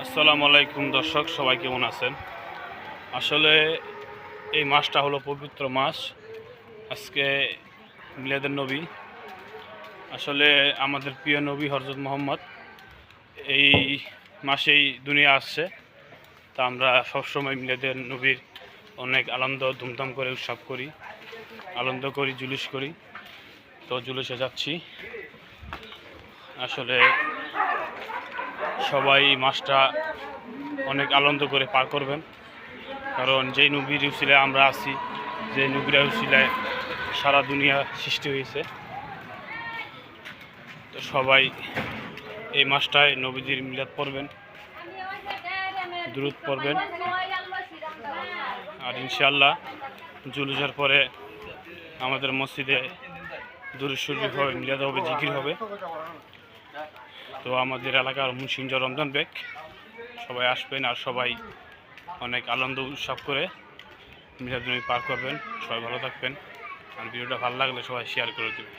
আসসালামু আলাইকুম দর্শক, সবাই কেমন আছেন? আসলে এই মাসটা হলো পবিত্র মাস। আজকে মিলাদুন নবী। আসলে আমাদের প্রিয় নবী হযরত মুহাম্মদ এই মাসেই দুনিয়া আসছে। তা আমরা সবসময় মিলাদুন নবীর অনেক আনন্দ ধুমধাম করে উৎসব করি, আনন্দ করি, জুলুস করি। তো জুলুসে যাচ্ছি। আসলে সবাই এই মাসটা অনেক আনন্দ করে পার করবেন, কারণ যেই নবীর উসিলায় আমরা আছি, যে নবীর উসিলায় সারা দুনিয়া সৃষ্টি হয়েছে। তো সবাই এই মাসটায় নবীজির মিলাদ পড়বেন, দুরূদ পড়বেন, আর ইনশাআল্লাহ জুলুসের পরে আমাদের মসজিদে দুরূদ শরীফ হবে, মিলাদ হবে, জিকির হবে। তো আমাদের এলাকার মুন্সিগঞ্জ রমজান বেগ, সবাই আসবেন আর সবাই অনেক আনন্দ উৎসব করে মিলাদ নবী পার করবেন। সবাই ভালো থাকবেন, আর ভিডিওটা ভালো লাগলে সবাই শেয়ার করে দেবেন।